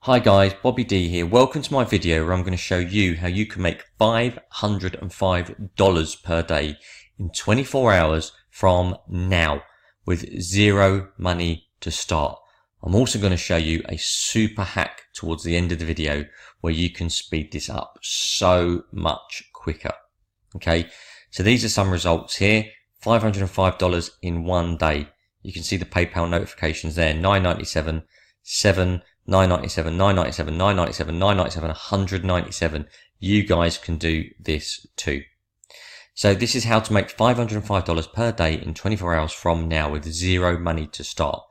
Hi guys, Bobby D here. Welcome to my video where I'm going to show you how you can make $505 per day in 24 hours from now with zero money to start. I'm also going to show you a super hack towards the end of the video where you can speed this up so much quicker. Okay, so these are some results here. $505 in one day. You can see the PayPal notifications there, $9.97, $7, $9.97, $9.97, $9.97, $9.97, $197. You guys can do this too. So this is how to make $505 per day in 24 hours from now with zero money to start.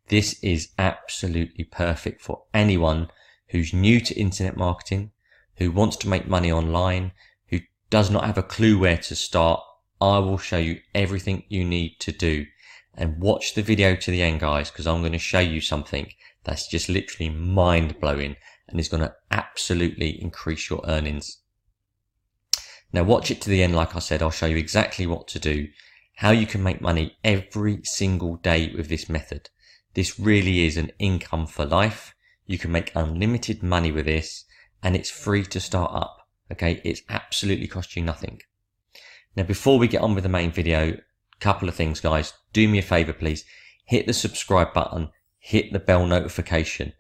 This is absolutely perfect for anyone who's new to internet marketing, who wants to make money online, who does not have a clue where to start. I will show you everything you need to do. And watch the video to the end, guys, because I'm going to show you something that's just literally mind-blowing and is going to absolutely increase your earnings. Now watch it to the end. Like I said, I'll show you exactly what to do, how you can make money every single day with this method. This really is an income for life. You can make unlimited money with this and it's free to start up. Okay, it's absolutely cost you nothing. Now before we get on with the main video, couple of things, guys. Do me a favor, please. Hit the subscribe button, hit the bell notification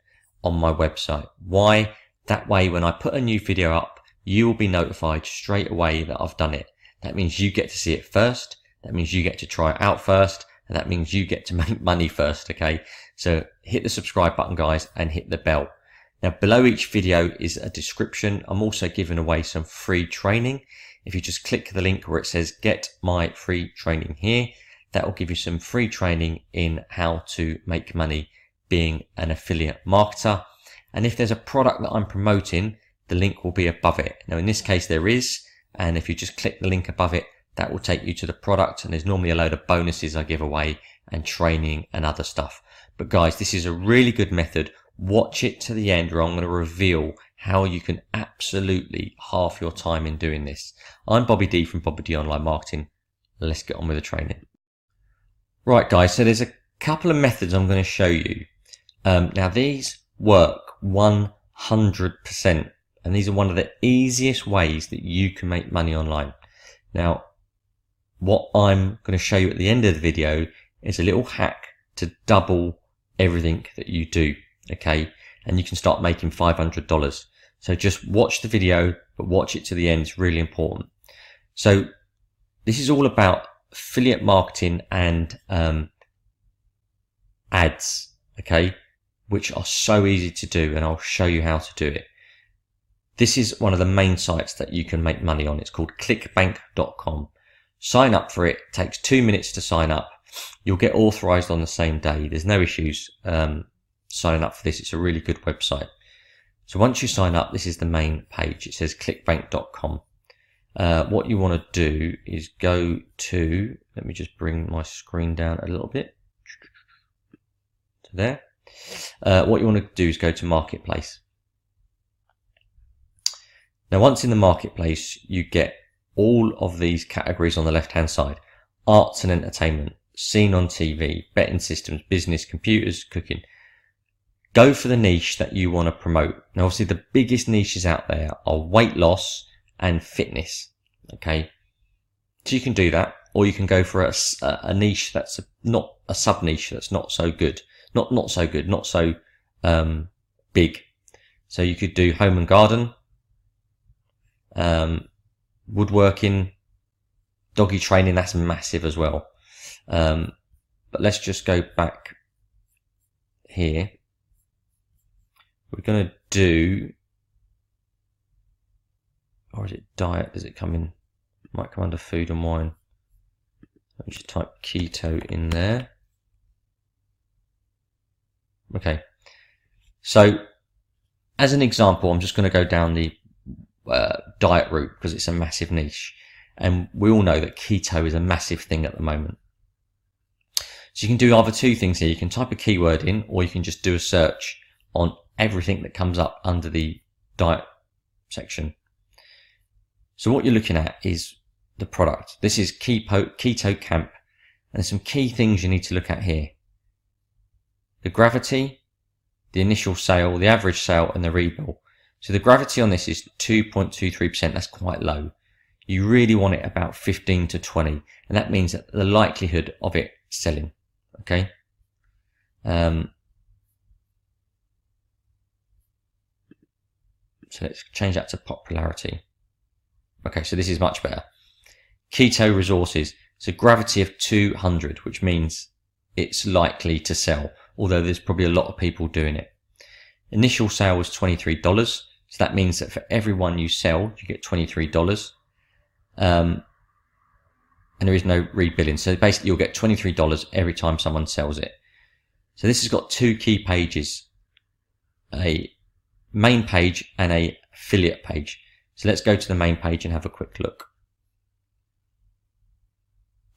on my website. Why? That way when I put a new video up, you will be notified straight away that I've done it. That means you get to see it first. That means you get to try it out first. And that means you get to make money first. Okay. So hit the subscribe button, guys, and hit the bell. Now below each video is a description. I'm also giving away some free training. If you just click the link where it says get my free training here, that will give you some free training in how to make money being an affiliate marketer. And if there's a product that I'm promoting, the link will be above it. Now in this case there is, and if you just click the link above it, that will take you to the product, and there's normally a load of bonuses I give away and training and other stuff. But guys, this is a really good method. Watch it to the end where I'm going to reveal how you can absolutely halve your time in doing this. I'm Bobby D from Bobby D Online Marketing. Let's get on with the training. Right guys, so there's a couple of methods I'm going to show you. Now these work 100%, and these are one of the easiest ways that you can make money online. Now what I'm going to show you at the end of the video is a little hack to double everything that you do. Okay, and you can start making $500. So just watch the video, but watch it to the end. It's really important. So this is all about affiliate marketing and ads, okay, which are so easy to do, and I'll show you how to do it. This is one of the main sites that you can make money on. It's called clickbank.com. Sign up for it. It takes 2 minutes to sign up. You'll get authorized on the same day. There's no issues signing up for this. It's a really good website. So once you sign up, this is the main page. It says clickbank.com. What you want to do is go to, let me just bring my screen down a little bit to there. What you want to do is go to marketplace. Now once in the marketplace, you get all of these categories on the left hand side: arts and entertainment, seen on TV, betting systems, business, computers, cooking. Go for the niche that you want to promote. Now, obviously, the biggest niches out there are weight loss and fitness. Okay, so you can do that, or you can go for a niche that's not a sub niche that's not so good, not so big. So you could do home and garden, woodworking, doggy training. That's massive as well. But let's just go back here. We're going to do, or is it diet? Does it come in? Might come under food and wine. Let me just type keto in there. Okay. So as an example, I'm just going to go down the diet route because it's a massive niche. And we all know that keto is a massive thing at the moment. So you can do either two things here. You can type a keyword in, or you can just do a search on everything that comes up under the diet section. So what you're looking at is the product. This is Keto Camp. And there's some key things you need to look at here. The gravity, the initial sale, the average sale, and the rebill. So the gravity on this is 2.23%. That's quite low. You really want it about 15 to 20, and that means that the likelihood of it selling. Okay. So let's change that to popularity. Okay, so this is much better. Keto resources. So gravity of 200, which means it's likely to sell, although there's probably a lot of people doing it. Initial sale was $23. So that means that for every one you sell, you get $23. And there is no rebilling. So basically you'll get $23 every time someone sells it. So this has got two key pages, a main page and a affiliate page. So let's go to the main page and have a quick look.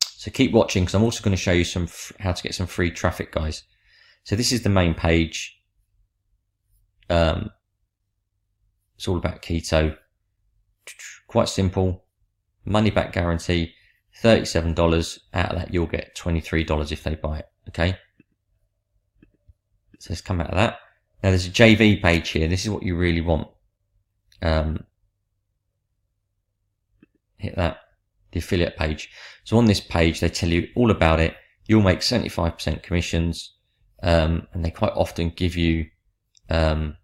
So keep watching, because I'm also going to show you how to get some free traffic, guys. So this is the main page. It's all about keto. Quite simple. Money back guarantee. $37. Out of that, you'll get $23 if they buy it. Okay. So let's come out of that. Now there's a JV page here. This is what you really want. Hit that, the affiliate page. So on this page, they tell you all about it. You'll make 75% commissions, and they quite often give you, so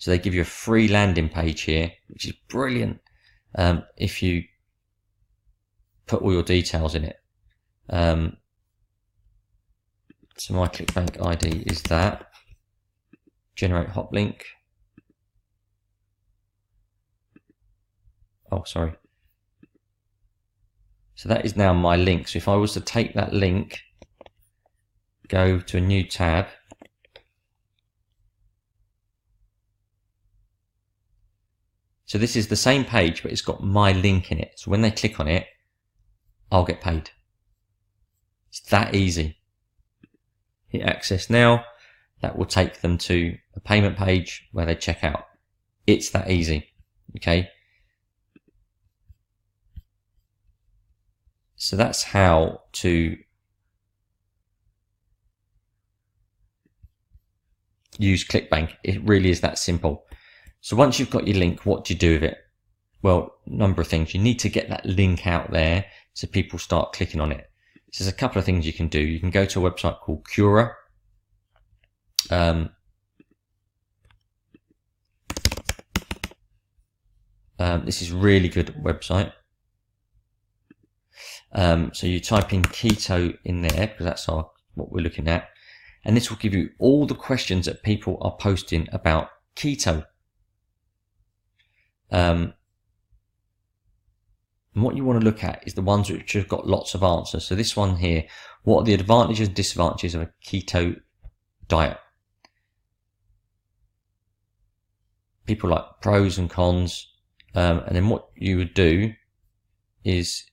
they give you a free landing page here, which is brilliant. If you put all your details in it. So my ClickBank ID is that. Generate hot link. Oh, sorry. So that is now my link. So if I was to take that link, go to a new tab, so this is the same page, but it's got my link in it. So when they click on it, I'll get paid. It's that easy. Hit access now. That will take them to a payment page where they check out. It's that easy. Okay. So that's how to use ClickBank. It really is that simple. So once you've got your link, what do you do with it? Well, a number of things. You need to get that link out there so people start clicking on it. So there's a couple of things you can do. You can go to a website called Cura. This is a really good website. So you type in keto in there, because that's what we're looking at. And this will give you all the questions that people are posting about keto. And what you want to look at is the ones which have got lots of answers. So this one here, what are the advantages and disadvantages of a keto diet? People like pros and cons. And then what you would do is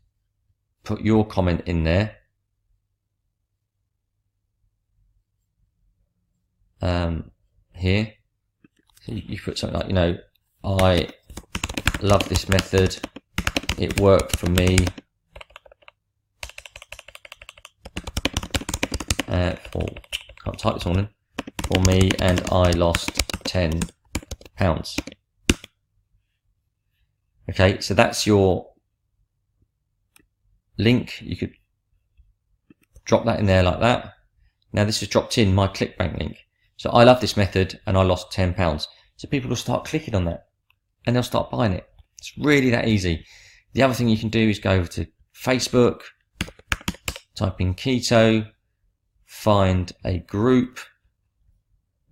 put your comment in there. Here. So you put something like, I love this method. It worked for me. Can't type this morning. For me, and I lost 10 pounds. Okay, so that's your link. You could drop that in there like that. Now this has dropped in my ClickBank link. So I love this method and I lost 10 pounds. So people will start clicking on that and they'll start buying it. It's really that easy. The other thing you can do is go over to Facebook, type in keto, find a group.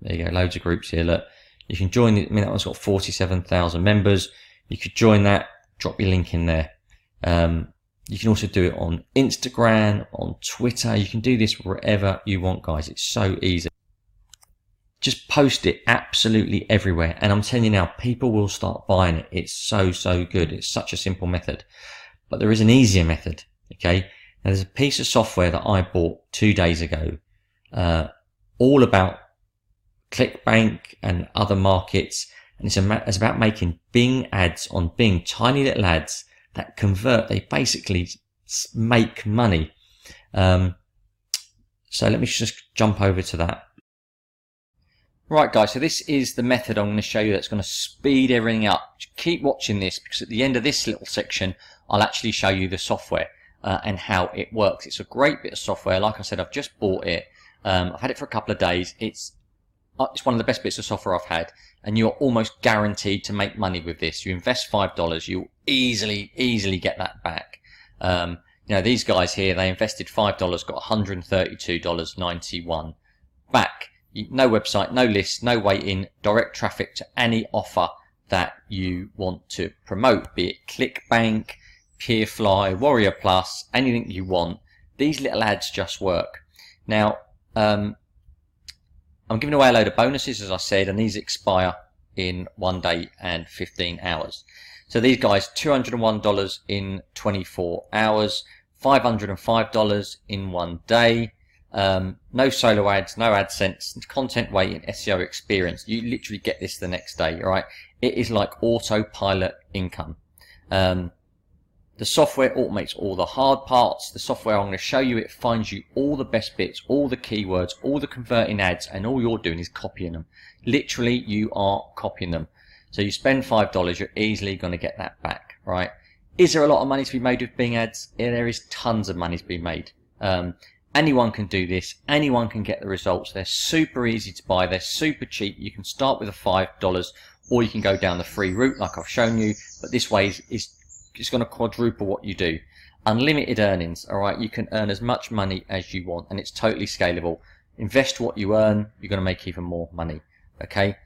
There you go, loads of groups here. Look, you can join it. I mean, that one's got 47,000 members. You could join that, drop your link in there. You can also do it on Instagram, on Twitter. You can do this wherever you want, guys. It's so easy. Just post it absolutely everywhere. And I'm telling you now, people will start buying it. It's so, so good. It's such a simple method. But there is an easier method, okay? Now, there's a piece of software that I bought 2 days ago, all about ClickBank and other markets. And it's about making Bing ads on Bing, tiny little ads that convert. They basically make money. So let me just jump over to that. Right guys, so this is the method I'm going to show you that's going to speed everything up. Keep watching this, because at the end of this little section I'll actually show you the software and how it works. It's a great bit of software. Like I said, I've just bought it. I've had it for a couple of days. It's one of the best bits of software I've had, and you're almost guaranteed to make money with this. You invest $5, you'll easily get that back. You know, these guys here, they invested $5, got $132.91 back. No website, no list, no waiting, direct traffic to any offer that you want to promote, be it ClickBank, Peerfly, Warrior Plus, anything you want. These little ads just work. Now, I'm giving away a load of bonuses, as I said, and these expire in 1 day and 15 hours. So these guys, $201 in 24 hours, $505 in 1 day. No solo ads, no AdSense, content waiting, SEO experience. You literally get this the next day, all right? It is like autopilot income. The software automates all the hard parts. The software I'm going to show you, it finds you all the best bits, all the keywords, all the converting ads, and all you're doing is copying them. Literally, you are copying them. So you spend $5, you're easily going to get that back, right? Is there a lot of money to be made with Bing ads? Yeah, there is tons of money to be made. Anyone can do this. Anyone can get the results. They're super easy to buy. They're super cheap. You can start with a $5, or you can go down the free route like I've shown you. But this way it's going to quadruple what you do. Unlimited earnings. All right, you can earn as much money as you want, and it's totally scalable. Invest what you earn, you're going to make even more money. Okay.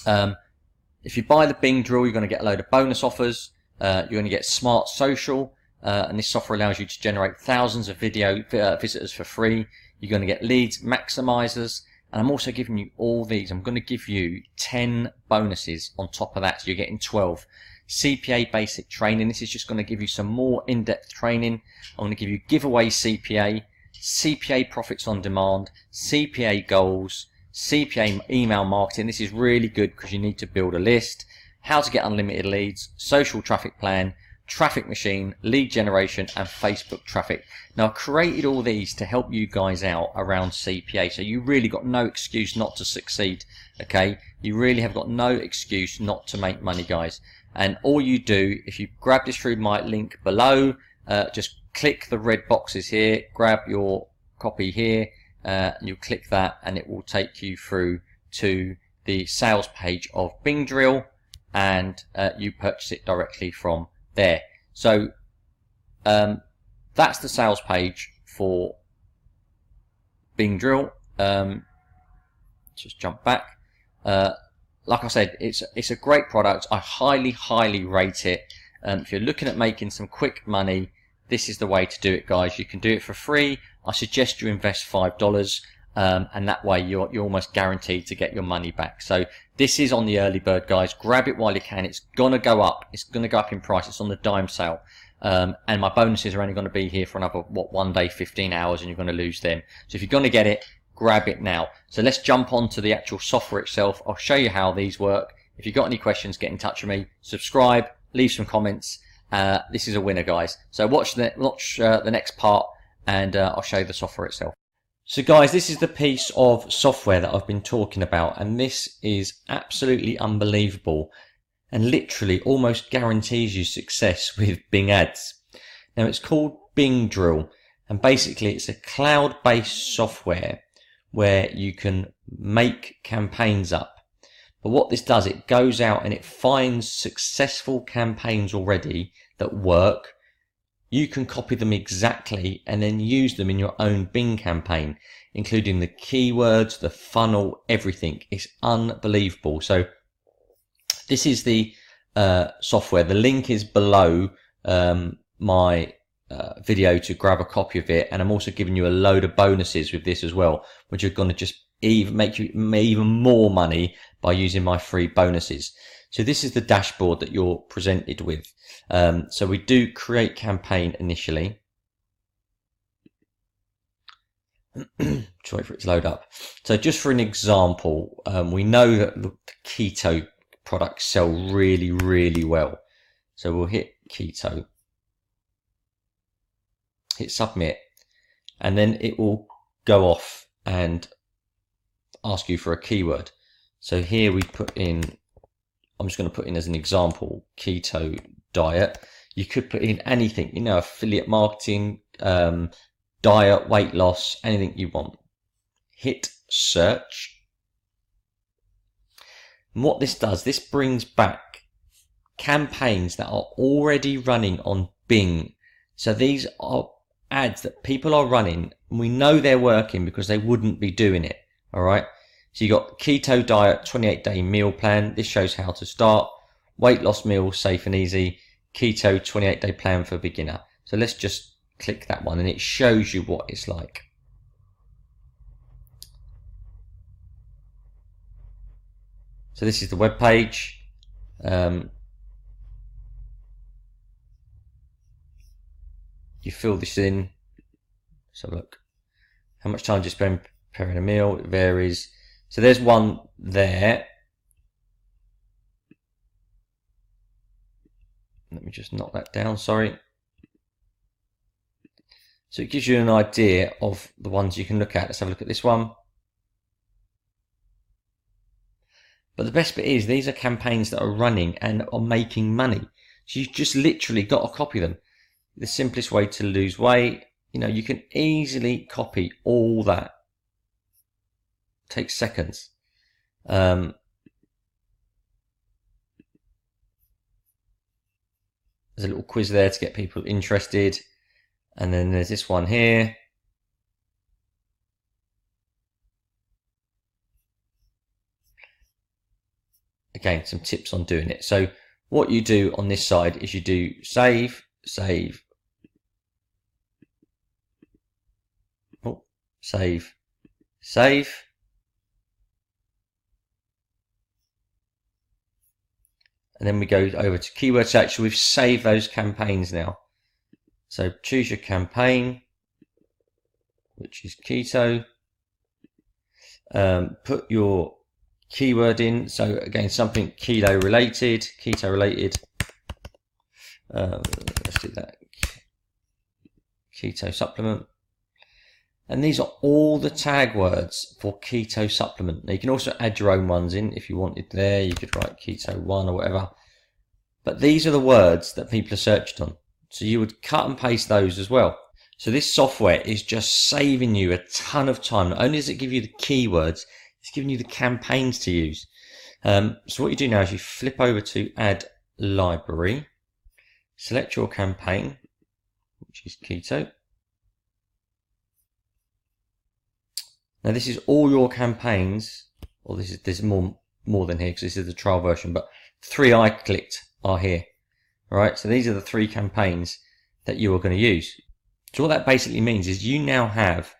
If you buy the Bing drill, you're going to get a load of bonus offers. You're going to get Smart Social. And this software allows you to generate thousands of video visitors for free. You're going to get leads maximizers, and I'm also giving you all these. I'm going to give you 10 bonuses on top of that, so you're getting 12. CPA basic training. This is just going to give you some more in-depth training. I'm going to give you giveaway CPA, CPA profits on demand, CPA goals, CPA email marketing. This is really good because you need to build a list, how to get unlimited leads, social traffic plan, traffic machine, lead generation, and Facebook traffic. Now, I've created all these to help you guys out around CPA, so you really got no excuse not to succeed. Okay, you really have got no excuse not to make money, guys. And all you do, if you grab this through my link below, just click the red boxes here, grab your copy here, and you click that, and it will take you through to the sales page of Bing Drill, and you purchase it directly from there. So that's the sales page for Bing Drill. Just jump back. Like I said, it's a great product. I highly rate it. If you're looking at making some quick money, this is the way to do it, guys. You can do it for free. I suggest you invest $5, and that way you're almost guaranteed to get your money back. So this is on the early bird, guys. Grab it while you can. It's gonna go up. It's gonna go up in price. It's on the dime sale. And my bonuses are only going to be here for another 1 day, 15 hours, and you're going to lose them. So if you're going to get it, grab it now. So let's jump on to the actual software itself. I'll show you how these work. If you've got any questions, get in touch with me. Subscribe, leave some comments. This is a winner, guys. So watch the next part, and I'll show you the software itself. So guys, this is the piece of software that I've been talking about, and this is absolutely unbelievable and literally almost guarantees you success with Bing ads. Now, it's called Bing Drill, and basically it's a cloud-based software where you can make campaigns up. But what this does, it goes out and it finds successful campaigns already that work. You can copy them exactly and then use them in your own Bing campaign, including the keywords, the funnel, everything. It's unbelievable. So this is the software. The link is below my video to grab a copy of it, and I'm also giving you a load of bonuses with this as well, which are going to just make you even more money by using my free bonuses. So this is the dashboard that you're presented with. So we do create campaign initially. Sorry for it to load up. So just for an example, we know that the keto products sell really well. So we'll hit keto, hit submit, and then it will go off and ask you for a keyword. So here we put in, I'm just going to put in as an example, keto diet. You could put in anything, you know, affiliate marketing, diet, weight loss, anything you want. Hit search. And what this does, this brings back campaigns that are already running on Bing. So these are ads that people are running, and we know they're working because they wouldn't be doing it. All right. So you got keto diet, 28-day meal plan. This shows how to start. Weight loss meal, safe and easy. Keto 28-day plan for beginner. So let's just click that one and it shows you what it's like. So this is the web page. You fill this in. So look, how much time do you spend preparing a meal? It varies. So there's one there. Let me just knock that down, sorry. So it gives you an idea of the ones you can look at. Let's have a look at this one. But the best bit is these are campaigns that are running and are making money. So you've just literally got to copy them. The simplest way to lose weight, you know, you can easily copy all that. It takes seconds. There's a little quiz there to get people interested. And then there's this one here. Again, some tips on doing it. So what you do on this side is you do save, save, oh, save, save. And then we go over to keyword search. So we've saved those campaigns now. So choose your campaign, which is keto. Put your keyword in. So again, something keto related. Let's do that. Keto supplement. And these are all the tag words for keto supplement. Now you can also add your own ones in if you wanted there. You could write keto 1 or whatever. But these are the words that people are searched on. So you would cut and paste those as well. So this software is just saving you a ton of time. Not only does it give you the keywords, it's giving you the campaigns to use. So what you do now is you flip over to add library, select your campaign, which is keto. Now this is all your campaigns, or there's more than here because this is the trial version, but 3 I clicked are here. All right, so these are the 3 campaigns that you are going to use. So what that basically means is you now have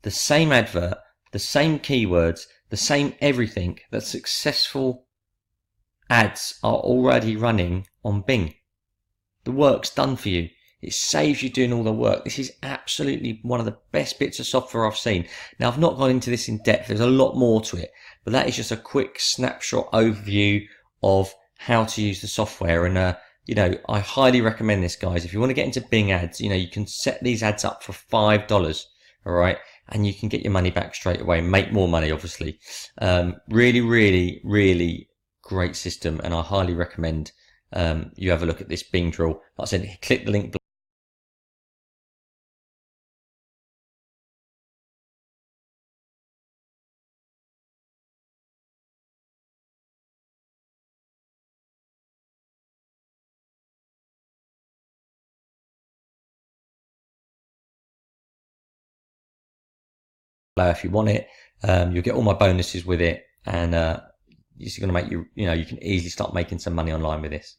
the same advert, the same keywords, the same everything that successful ads are already running on Bing. The work's done for you. It saves you doing all the work. This is absolutely one of the best bits of software I've seen. Now, I've not gone into this in depth. There's a lot more to it, but that is just a quick snapshot overview of how to use the software. And, you know, I highly recommend this, guys. If you want to get into Bing ads, you know, you can set these ads up for $5, all right? And you can get your money back straight away, make more money, obviously. Really, really, really great system. And I highly recommend you have a look at this Bing drill. Like I said, click the link below. If you want it, you'll get all my bonuses with it, and it's going to make you, you know, you can easily start making some money online with this.